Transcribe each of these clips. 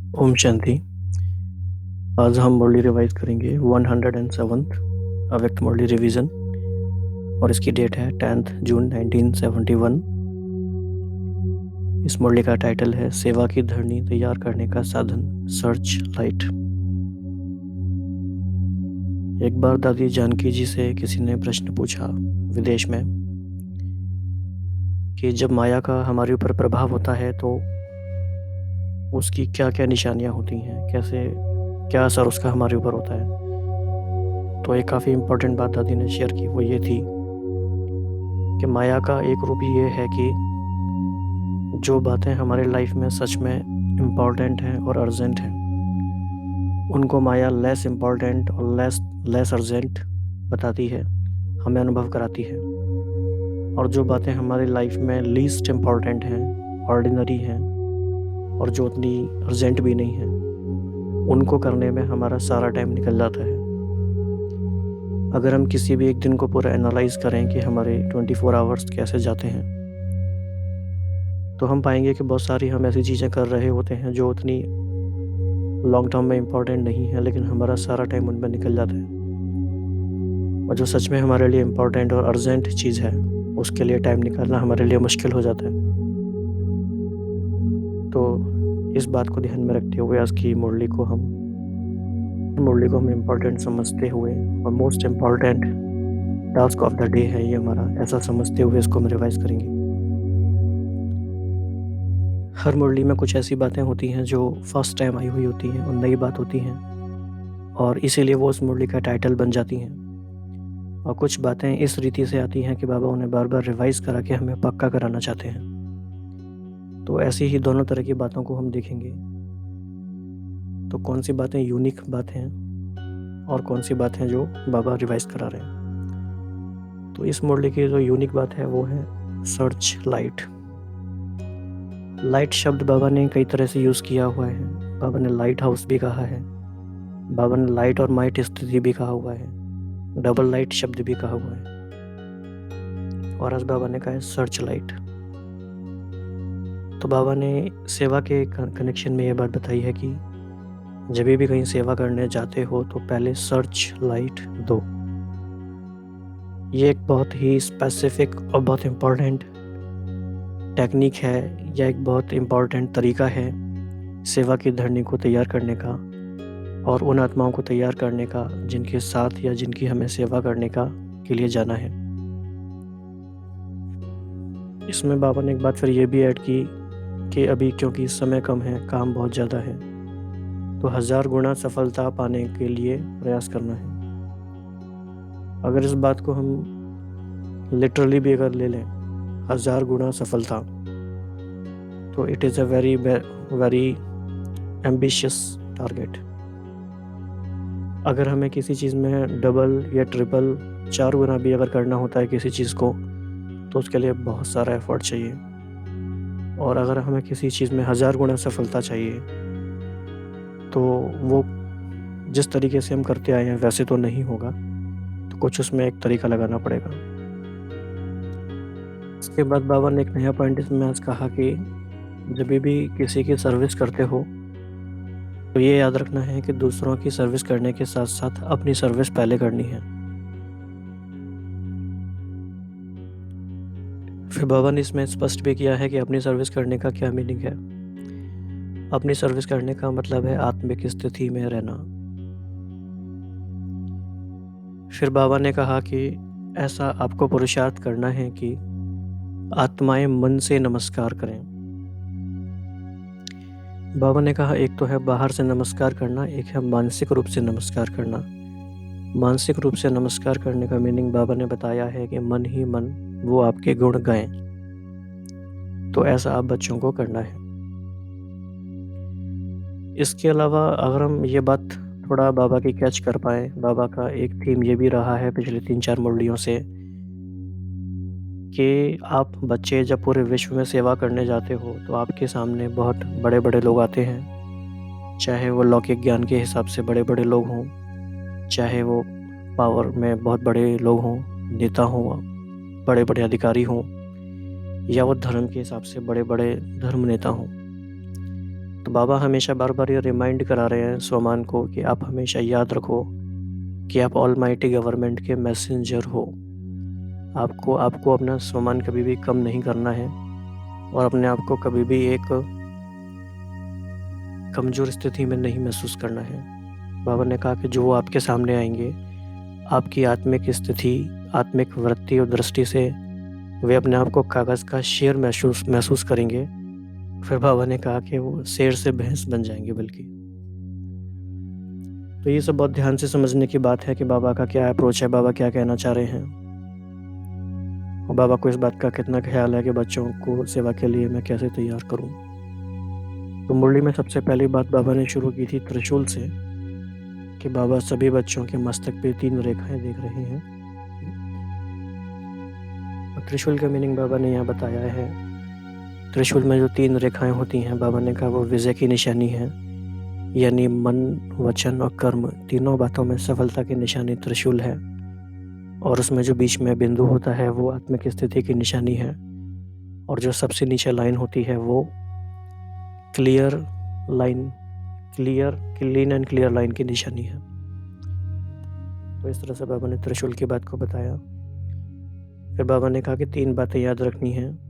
ओम शांति। आज हम मुरली रिवाइज करेंगे 107th अव्यक्त मुरली रिवीजन और इसकी डेट है 10th जून 1971। इस मुरली का टाइटल है सेवा की धरनी तैयार करने का साधन सर्च लाइट। एक बार दादी जानकी जी से किसी ने प्रश्न पूछा विदेश में कि जब माया का हमारे ऊपर प्रभाव होता है तो उसकी क्या क्या निशानियाँ होती हैं, कैसे क्या असर उसका हमारे ऊपर होता है। तो एक काफ़ी इम्पोर्टेंट बात दादी ने शेयर की, वो ये थी कि माया का एक रूप ये है कि जो बातें हमारे लाइफ में सच में इम्पॉर्टेंट हैं और अर्जेंट हैं उनको माया लेस इम्पॉर्टेंट और लेस अर्जेंट बताती है, हमें अनुभव कराती है। और जो बातें हमारी लाइफ में लीस्ट इम्पॉर्टेंट हैं, ऑर्डिनरी हैं और जो उतनी अर्जेंट भी नहीं हैं, उनको करने में हमारा सारा टाइम निकल जाता है। अगर हम किसी भी एक दिन को पूरा एनालाइज करें कि हमारे 24 आवर्स कैसे जाते हैं तो हम पाएंगे कि बहुत सारी हम ऐसी चीज़ें कर रहे होते हैं जो उतनी लॉन्ग टर्म में इम्पॉर्टेंट नहीं है, लेकिन हमारा सारा टाइम उनमें निकल जाता है। और जो सच में हमारे लिए इम्पॉर्टेंट और अर्जेंट चीज़ है उसके लिए टाइम निकालना हमारे लिए मुश्किल हो जाता है। तो इस बात को ध्यान में रखते हुए आज की मुरली को हम इम्पोर्टेंट समझते हुए और most important task of the day है ये हमारा, ऐसा समझते हुए इसको हम रिवाइज करेंगे। हर मुरली में कुछ ऐसी बातें होती हैं जो फर्स्ट टाइम आई हुई होती हैं और नई बात होती हैं और इसीलिए वो उस मुरली का टाइटल बन जाती हैं। और कुछ बातें इस रीति से आती हैं कि बाबा उन्हें बार बार रिवाइज करा के हमें पक्का कराना चाहते हैं। तो ऐसी ही दोनों तरह की बातों को हम देखेंगे। तो कौन सी बातें यूनिक बात हैं और कौन सी बात हैं जो बाबा रिवाइज करा रहे हैं। तो इस मुरली की जो यूनिक बात है वो है सर्च लाइट। लाइट शब्द बाबा ने कई तरह से यूज़ किया हुआ है। बाबा ने लाइट हाउस भी कहा है, बाबा ने लाइट और माइट स्थिति भी कहा हुआ है, डबल लाइट शब्द भी कहा हुआ है और आज बाबा ने कहा है सर्च लाइट। तो बाबा ने सेवा के कनेक्शन में ये बात बताई है कि जब भी कहीं सेवा करने जाते हो तो पहले सर्च लाइट दो। ये एक बहुत ही स्पेसिफिक और बहुत इम्पोर्टेंट टेक्निक है या एक बहुत इम्पोर्टेंट तरीका है सेवा की धरनी को तैयार करने का और उन आत्माओं को तैयार करने का जिनके साथ या जिनकी हमें सेवा करने का के लिए जाना है। इसमें बाबा ने एक बात फिर ये भी ऐड की कि अभी क्योंकि समय कम है, काम बहुत ज़्यादा है, तो 1000 गुना सफलता पाने के लिए प्रयास करना है। अगर इस बात को हम लिटरली भी अगर ले लें 1000 गुना सफलता, तो it is a very very ambitious target. अगर हमें किसी चीज़ में डबल या ट्रिपल 4 गुना भी अगर करना होता है किसी चीज़ को तो उसके लिए बहुत सारा एफर्ट चाहिए। और अगर हमें किसी चीज़ में 1000 गुना सफलता चाहिए तो वो जिस तरीके से हम करते आए हैं वैसे तो नहीं होगा, तो कुछ उसमें एक तरीका लगाना पड़ेगा। इसके बाद बाबा ने एक नया पॉइंट इसमें आज कहा कि जब भी किसी की सर्विस करते हो तो ये याद रखना है कि दूसरों की सर्विस करने के साथ साथ अपनी सर्विस पहले करनी है। फिर बाबा ने इसमें स्पष्ट भी किया है कि अपनी सर्विस करने का क्या मीनिंग है। अपनी सर्विस करने का मतलब है आत्मिक स्थिति में रहना। फिर बाबा ने कहा कि ऐसा आपको पुरुषार्थ करना है कि आत्माएं मन से नमस्कार करें। बाबा ने कहा एक तो है बाहर से नमस्कार करना, एक है मानसिक रूप से नमस्कार करना। मानसिक रूप से नमस्कार करने का मीनिंग बाबा ने बताया है कि मन ही मन वो आपके गुण गाएं। तो ऐसा आप बच्चों को करना है। इसके अलावा अगर हम ये बात थोड़ा बाबा की कैच कर पाए, बाबा का एक थीम ये भी रहा है पिछले 3-4 मुरलियों से कि आप बच्चे जब पूरे विश्व में सेवा करने जाते हो तो आपके सामने बहुत बड़े बड़े लोग आते हैं, चाहे वो लौकिक ज्ञान के हिसाब से बड़े बड़े लोग हों, चाहे वो पावर में बहुत बड़े लोग हों, नेता हों, बड़े बड़े अधिकारी हों, या वो धर्म के हिसाब से बड़े बड़े धर्म नेता हों। तो बाबा हमेशा बार-बार ये रिमाइंड करा रहे हैं स्वमान को कि आप हमेशा याद रखो कि आप ऑलमाइटी गवर्नमेंट के मैसेंजर हो। आपको आपको अपना स्वमान कभी भी कम नहीं करना है और अपने आप को कभी भी एक कमज़ोर स्थिति में नहीं महसूस करना है। बाबा ने कहा कि जो आपके सामने आएँगे, आपकी आत्मिक स्थिति, आत्मिक वृत्ति और दृष्टि से वे अपने आप को कागज़ का शेर महसूस करेंगे। फिर बाबा ने कहा कि वो शेर से भैंस बन जाएँगे बल्कि। तो ये सब बहुत ध्यान से समझने की बात है कि बाबा का क्या अप्रोच है, बाबा क्या कहना चाह रहे हैं। और बाबा को इस बात का कितना ख़्याल है कि बच्चों को सेवा के लिए मैं कैसे तैयार करूँ। तो मुरली में सबसे पहली बात बाबा ने शुरू की थी त्रिशूल से कि बाबा सभी बच्चों के मस्तक पे 3 रेखाएँ देख रहे हैं। और त्रिशूल का मीनिंग बाबा ने यहाँ बताया है। त्रिशूल में जो 3 रेखाएँ होती हैं, बाबा ने कहा वो विजय की निशानी है। यानी मन, वचन और कर्म तीनों बातों में सफलता की निशानी त्रिशूल है। और उसमें जो बीच में बिंदु होता है वो आत्मिक स्थिति की निशानी है। और जो सबसे नीचे लाइन होती है वो क्लीन एंड क्लियर लाइन की निशानी है। तो इस तरह से बाबा ने त्रिशूल की बात को बताया। फिर बाबा ने कहा कि 3 बातें याद रखनी हैं।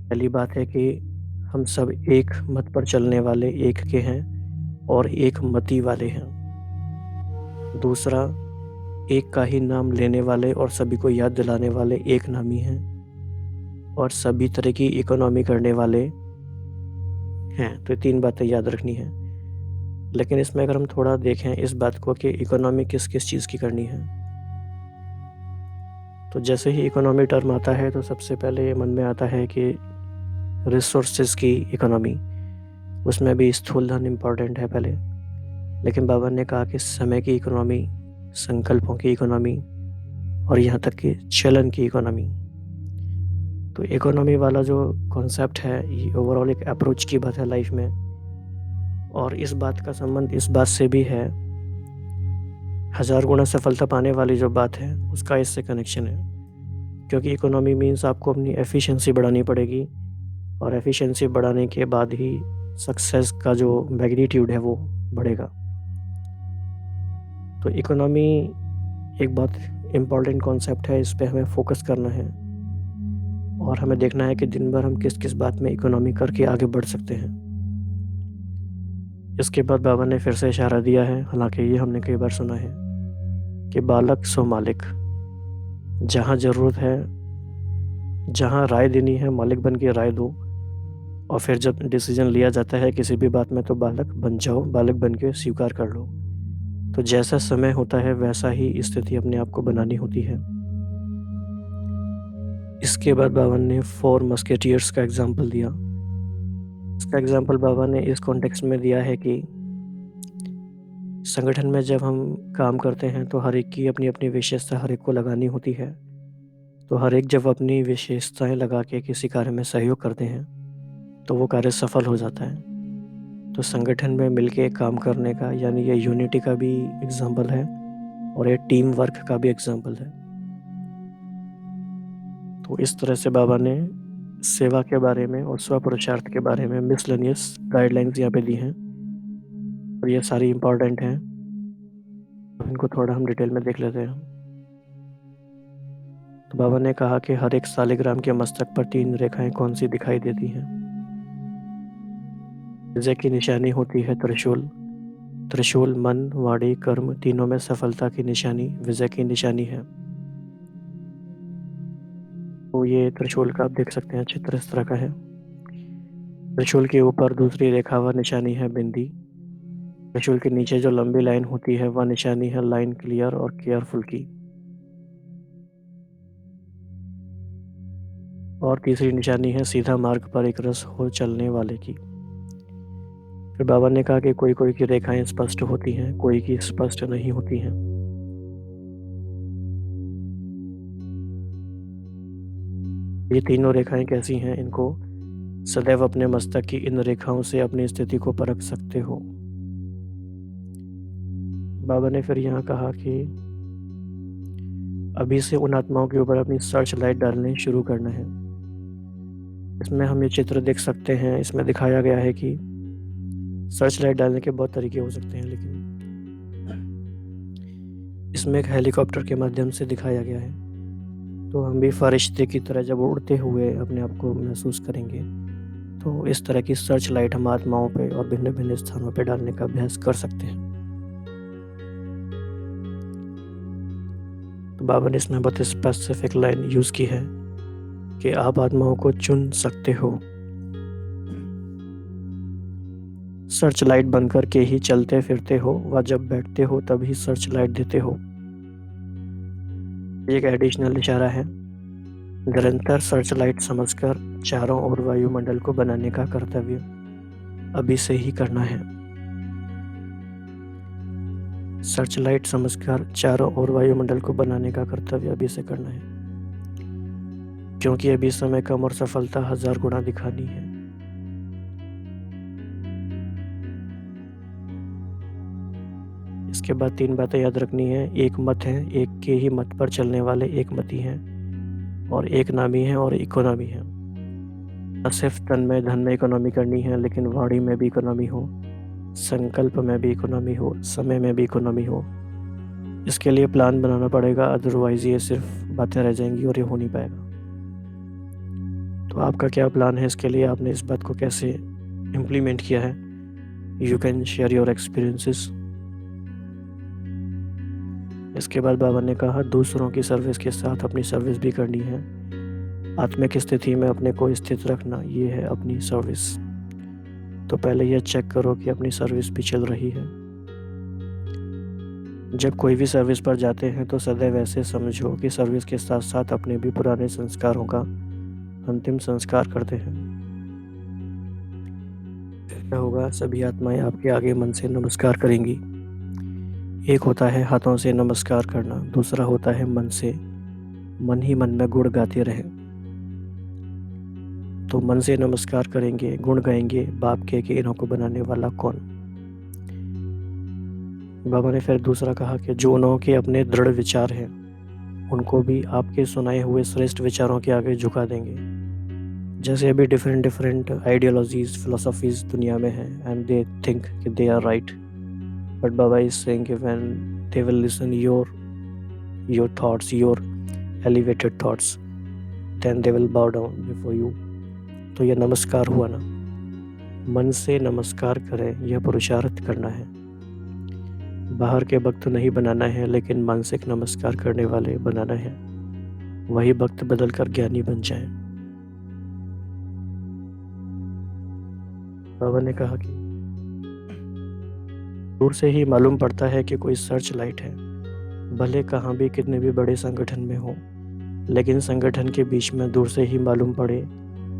पहली बात है कि हम सब एक मत पर चलने वाले एक के हैं और एक मति वाले हैं। दूसरा, एक का ही नाम लेने वाले और सभी को याद दिलाने वाले एक नामी हैं और सभी तरह की इकोनॉमी करने वाले हैं। तो ये 3 बातें याद रखनी है। लेकिन इसमें अगर हम थोड़ा देखें इस बात को कि इकोनॉमी किस किस चीज़ की करनी है, तो जैसे ही इकोनॉमी टर्म आता है तो सबसे पहले ये मन में आता है कि रिसोर्सेज की इकोनॉमी, उसमें भी स्थूल धन इम्पॉर्टेंट है पहले। लेकिन बाबा ने कहा कि समय की इकोनॉमी, संकल्पों की इकोनॉमी और यहाँ तक कि चलन की इकोनॉमी। तो इकोनॉमी वाला जो कॉन्सेप्ट है ये ओवरऑल एक अप्रोच की बात है लाइफ में। और इस बात का संबंध इस बात से भी है, 1000 गुना सफलता पाने वाली जो बात है उसका इससे कनेक्शन है। क्योंकि इकोनॉमी मीन्स आपको अपनी एफिशिएंसी बढ़ानी पड़ेगी और एफिशिएंसी बढ़ाने के बाद ही सक्सेस का जो मैग्नीट्यूड है वो बढ़ेगा। तो इकोनॉमी एक बहुत इम्पॉर्टेंट कॉन्सेप्ट है, इस पे हमें फोकस करना है और हमें देखना है कि दिन भर हम किस किस बात में इकोनॉमी करके आगे बढ़ सकते हैं। इसके बाद बाबा ने फिर से इशारा दिया है, हालांकि ये हमने कई बार सुना है कि बालक सो मालिक। जहाँ ज़रूरत है, जहाँ राय देनी है, मालिक बन के राय दो। और फिर जब डिसीजन लिया जाता है किसी भी बात में तो बालक बन जाओ, बालक बन के स्वीकार कर लो। तो जैसा समय होता है वैसा ही स्थिति अपने आप को बनानी होती है। इसके बाद बाबा ने 4 मस्केटियर्स का एग्जाम्पल दिया। इसका एग्जाम्पल बाबा ने इस कॉन्टेक्स्ट में दिया है कि संगठन में जब हम काम करते हैं तो हर एक की अपनी अपनी विशेषता हर एक को लगानी होती है। तो हर एक जब अपनी विशेषताएं लगा के किसी कार्य में सहयोग करते हैं तो वो कार्य सफल हो जाता है। तो संगठन में मिलके काम करने का यानी ये यूनिटी का भी एग्जाम्पल है और ये टीम वर्क का भी एग्जाम्पल है। तो इस तरह से बाबा ने सेवा के बारे में और स्व पुरुषार्थ के बारे में मिसलेनियस गाइडलाइंस यहाँ पे दी हैं और ये सारी इम्पॉर्टेंट हैं। इनको थोड़ा हम डिटेल में देख लेते हैं। तो बाबा ने कहा कि हर एक सालिग्राम के मस्तक पर 3 रेखाएं कौन सी दिखाई देती हैं। विजय की निशानी होती है त्रिशूल। त्रिशूल मन, वाणी, कर्म तीनों में सफलता की निशानी, विजय की निशानी है। तो ये त्रिशूल का आप देख सकते हैं, चित्र इस तरह का है। त्रिशूल के ऊपर दूसरी रेखा व निशानी है बिंदी। त्रिशूल के नीचे जो लंबी लाइन होती है वह निशानी है लाइन क्लियर और केयरफुल की। और तीसरी निशानी है सीधा मार्ग पर एक रस हो चलने वाले की। फिर बाबा ने कहा कि कोई कोई की रेखाएं स्पष्ट होती हैं, कोई की स्पष्ट नहीं होती हैं। ये तीनों रेखाएं कैसी हैं, इनको सदैव अपने मस्तक की इन रेखाओं से अपनी स्थिति को परख सकते हो। बाबा ने फिर यहाँ कहा कि अभी से उन आत्माओं के ऊपर अपनी सर्च लाइट डालने शुरू करना है। इसमें हम ये चित्र देख सकते हैं। इसमें दिखाया गया है कि सर्च लाइट डालने के बहुत तरीके हो सकते हैं, लेकिन इसमें एक हेलीकॉप्टर के माध्यम से दिखाया गया है। तो हम भी फरिश्ते की तरह जब उड़ते हुए अपने आप को महसूस करेंगे, तो इस तरह की सर्च लाइट हम आत्माओं पे और भिन्न भिन्न स्थानों पे डालने का अभ्यास कर सकते हैं। तो बाबा ने इसमें बहुत स्पेसिफिक लाइन यूज़ की है कि आप आत्माओं को चुन सकते हो। सर्च लाइट बंद करके ही चलते फिरते हो व जब बैठते हो तभी सर्च लाइट देते हो। एक एडिशनल इशारा है। निरंतर सर्च लाइट समझकर चारों ओर वायुमंडल को बनाने का कर्तव्य अभी से ही करना है। सर्च लाइट समझकर चारों ओर वायुमंडल को बनाने का कर्तव्य अभी से करना है, क्योंकि अभी समय कम और सफलता 1000 गुना दिखानी है। इसके बाद 3 बातें याद रखनी है। एक मत है, एक के ही मत पर चलने वाले एक मती हैं, और एक नामी है और इकोनॉमी है। न सिर्फ तन में धन में इकोनॉमी करनी है, लेकिन वाणी में भी इकोनॉमी हो, संकल्प में भी इकोनॉमी हो, समय में भी इकोनॉमी हो। इसके लिए प्लान बनाना पड़ेगा, अदरवाइज ये सिर्फ बातें रह जाएंगी और ये हो नहीं पाएगा। तो आपका क्या प्लान है इसके लिए? आपने इस बात को कैसे इम्प्लीमेंट किया है? You can share your experiences. इसके बाद बाबा ने कहा, दूसरों की सर्विस के साथ अपनी सर्विस भी करनी है। आत्मिक स्थिति में अपने को स्थित रखना, ये है अपनी सर्विस। तो पहले यह चेक करो कि अपनी सर्विस भी चल रही है। जब कोई भी सर्विस पर जाते हैं तो सदैव ऐसे समझो कि सर्विस के साथ साथ अपने भी पुराने संस्कारों का अंतिम संस्कार करते हैं। क्या होगा? सभी आत्माएं आपके आगे मन से नमस्कार करेंगी। एक होता है हाथों से नमस्कार करना, दूसरा होता है मन से। मन ही मन में गुण गाते रहें। तो मन से नमस्कार करेंगे, गुण गाएंगे, बाप के इन्हों को बनाने वाला कौन। बाबा ने फिर दूसरा कहा कि जो उन्हों के अपने दृढ़ विचार हैं, उनको भी आपके सुनाए हुए श्रेष्ठ विचारों के आगे झुका देंगे। जैसे अभी डिफरेंट आइडियोलॉजीज, फिलोसफीज दुनिया में हैं, एंड दे थिंक कि दे आर राइट, बट बाबा इज सेइंग कि when they will listen your thoughts, your elevated thoughts, then they will bow down before you. तो यह नमस्कार हुआ ना, मन से नमस्कार करें, यह पुरुषार्थ करना है। बाहर के भक्त नहीं बनाना है, लेकिन मानसिक नमस्कार करने वाले बनाना है। वही भक्त बदलकर ज्ञानी बन जाए। बाबा ने कहा कि दूर से ही मालूम पड़ता है कि कोई सर्च लाइट है, भले कहाँ भी कितने भी बड़े संगठन में हो, लेकिन संगठन के बीच में दूर से ही मालूम पड़े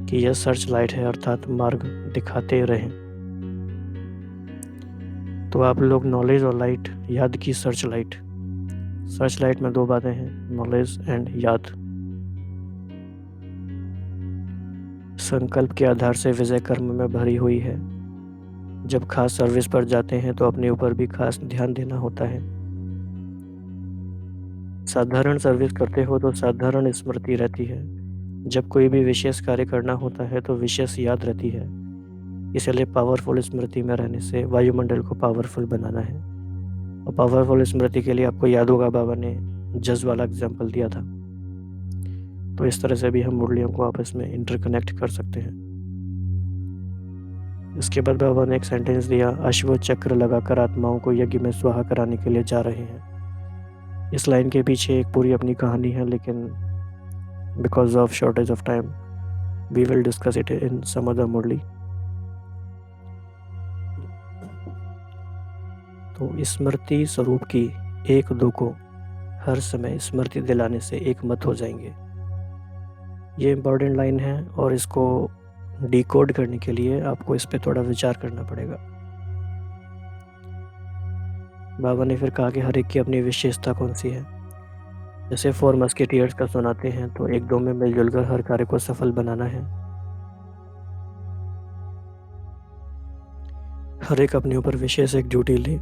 कि यह सर्च लाइट है, अर्थात मार्ग दिखाते रहें। तो आप लोग नॉलेज और लाइट, याद की सर्च लाइट। सर्च लाइट में 2 बातें हैं, नॉलेज एंड याद। संकल्प के आधार से विजय कर्म में भरी हुई है। जब खास सर्विस पर जाते हैं तो अपने ऊपर भी खास ध्यान देना होता है। साधारण सर्विस करते हो तो साधारण स्मृति रहती है। जब कोई भी विशेष कार्य करना होता है तो विशेष याद रहती है। इसलिए पावरफुल स्मृति में रहने से वायुमंडल को पावरफुल बनाना है। और पावरफुल स्मृति के लिए आपको याद होगा बाबा ने जज वाला एग्जाम्पल दिया था। तो इस तरह से भी हम मुरलियों को आपस में इंटरकनेक्ट कर सकते हैं। इसके बाद बाबा ने एक सेंटेंस दिया, अश्व चक्र लगाकर आत्माओं को यज्ञ में स्वाहा कराने के लिए जा रहे हैं। इस लाइन के पीछे एक पूरी अपनी कहानी है, लेकिन because of shortage of time we will discuss it in some other मुरली। तो स्मृति स्वरूप की 1-2 को हर समय स्मृति दिलाने से एक मत हो जाएंगे। ये इम्पॉर्टेंट लाइन है, और इसको डिकोड करने के लिए आपको इस पे थोड़ा विचार करना पड़ेगा। बाबा ने फिर कहा कि हर एक की अपनी विशेषता कौन सी है। जैसे 4 मस्केटियर्स का सुनाते हैं, तो 1-2 में मिलजुल कर हर कार्य को सफल बनाना है। हर एक अपने ऊपर विशेष एक ड्यूटी ले,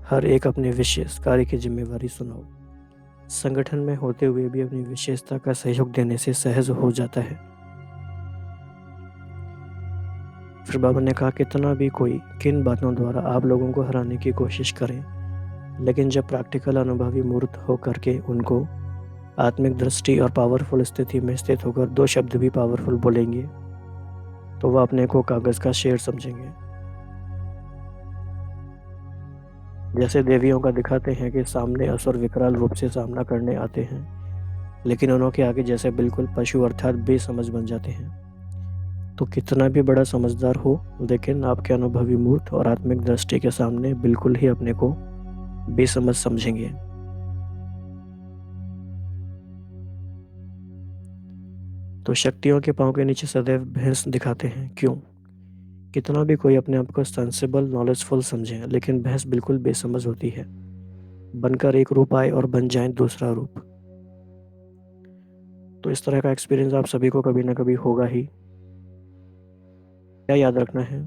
हर एक अपने विशेष कार्य की जिम्मेवारी सुनाओ। संगठन में होते हुए भी अपनी विशेषता का सहयोग देने से सहज हो जाता है। फिर बाबा ने कहा, कितना भी कोई किन बातों द्वारा आप लोगों को हराने की कोशिश करें, लेकिन जब प्रैक्टिकल अनुभवी मूर्त होकर के उनको आत्मिक दृष्टि और पावरफुल स्थिति में स्थित होकर 2 शब्द भी पावरफुल बोलेंगे, तो वह अपने को कागज़ का शेर समझेंगे। जैसे देवियों का दिखाते हैं कि सामने असुर विकराल रूप से सामना करने आते हैं, लेकिन उनके आगे जैसे बिल्कुल पशु अर्थात बेसमझ बन जाते हैं। तो कितना भी बड़ा समझदार हो, लेकिन आपके अनुभवी मूर्त और आत्मिक दृष्टि के सामने बिल्कुल ही अपने को बेसमझ समझेंगे। तो शक्तियों के पाँव के नीचे सदैव भैंस दिखाते हैं, क्यों? कितना भी कोई अपने आप को सेंसिबल नॉलेजफुल समझे, लेकिन भैंस बिल्कुल बेसमझ होती है, बनकर एक रूप आए और बन जाए दूसरा रूप। तो इस तरह का एक्सपीरियंस आप सभी को कभी ना कभी होगा ही। क्या याद रखना है,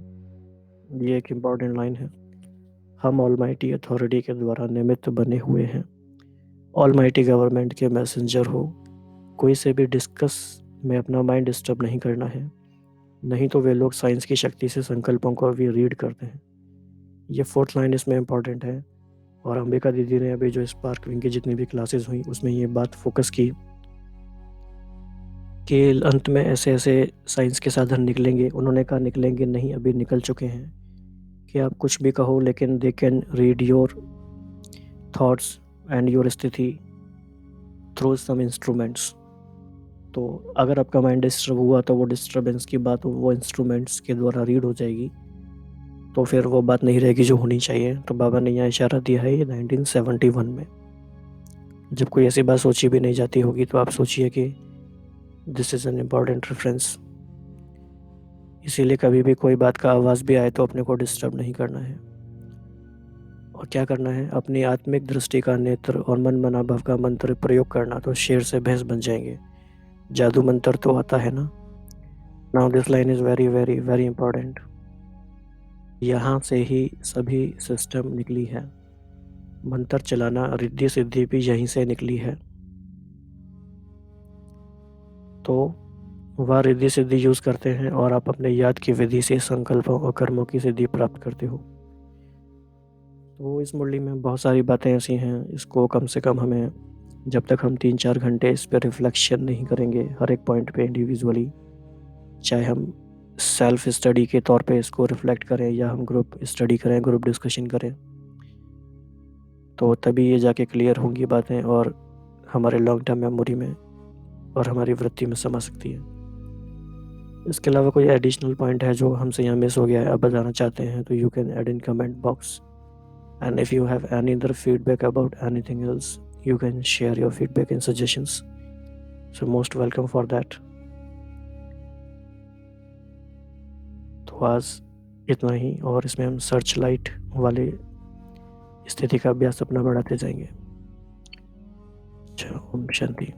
ये एक इम्पॉर्टेंट लाइन है, हम ऑलमाइटी अथॉरिटी के द्वारा निमित्त बने हुए हैं। ऑलमाइटी गवर्नमेंट के मैसेंजर हो, कोई से भी डिस्कस में अपना माइंड डिस्टर्ब नहीं करना है, नहीं तो वे लोग साइंस की शक्ति से संकल्पों को भी रीड करते हैं। ये 4th लाइन इसमें इम्पॉर्टेंट है। और अंबिका दीदी ने अभी जो स्पार्कलिंग की जितनी भी क्लासेस हुई उसमें ये बात फोकस की कि अंत में ऐसे ऐसे साइंस के साधन निकलेंगे। उन्होंने कहा निकलेंगे नहीं, अभी निकल चुके हैं, कि आप कुछ भी कहो लेकिन they can read your thoughts and your स्थिति थ्रू सम इंस्ट्रूमेंट्स। तो अगर आपका माइंड डिस्टर्ब हुआ तो वो डिस्टर्बेंस की बात वो इंस्ट्रूमेंट्स के द्वारा रीड हो जाएगी, तो फिर वो बात नहीं रहेगी जो होनी चाहिए। तो बाबा ने यहाँ इशारा दिया है ये 1971 में। जब कोई ऐसी बात सोची भी नहीं जाती होगी तो आप सोचिए कि this is an important reference. इसीलिए कभी भी कोई बात का आवाज़ भी आए तो अपने को डिस्टर्ब नहीं करना है। और क्या करना है, अपनी आत्मिक दृष्टि का नेत्र और मन मनाभाव का मंत्र प्रयोग करना, तो शेर से भैंस बन जाएंगे। जादू मंत्र तो आता है ना। Now this line is very very very important. यहाँ से ही सभी सिस्टम निकली है, मंत्र चलाना रिद्धि सिद्धि भी यहीं से निकली है। तो वह रिद्धि सिद्धि यूज़ करते हैं और आप अपने याद की विधि से संकल्पों और कर्मों की सिद्धि प्राप्त करते हो। तो इस मुरली में बहुत सारी बातें ऐसी हैं, इसको कम से कम हमें, जब तक हम 3-4 घंटे इस पर रिफ्लेक्शन नहीं करेंगे हर एक पॉइंट पे इंडिविजुअली, चाहे हम सेल्फ स्टडी के तौर पे इसको रिफ्लेक्ट करें या हम ग्रुप स्टडी करें, ग्रुप डिस्कशन करें, तो तभी ये जाके क्लियर होंगी बातें और हमारे लॉन्ग टर्म मेमोरी में और हमारी वृत्ति में समा सकती है। इसके अलावा कोई एडिशनल पॉइंट है जो हमसे यहाँ मिस हो गया है, आप बताना चाहते हैं, तो you can add in comment box. And if you have any other feedback about anything else, you can share your feedback and suggestions. So most welcome for that. तो आज इतना ही, और इसमें हम सर्च लाइट वाले स्थिति का अभ्यास अपना बढ़ाते जाएंगे। अच्छा, ओम शांति।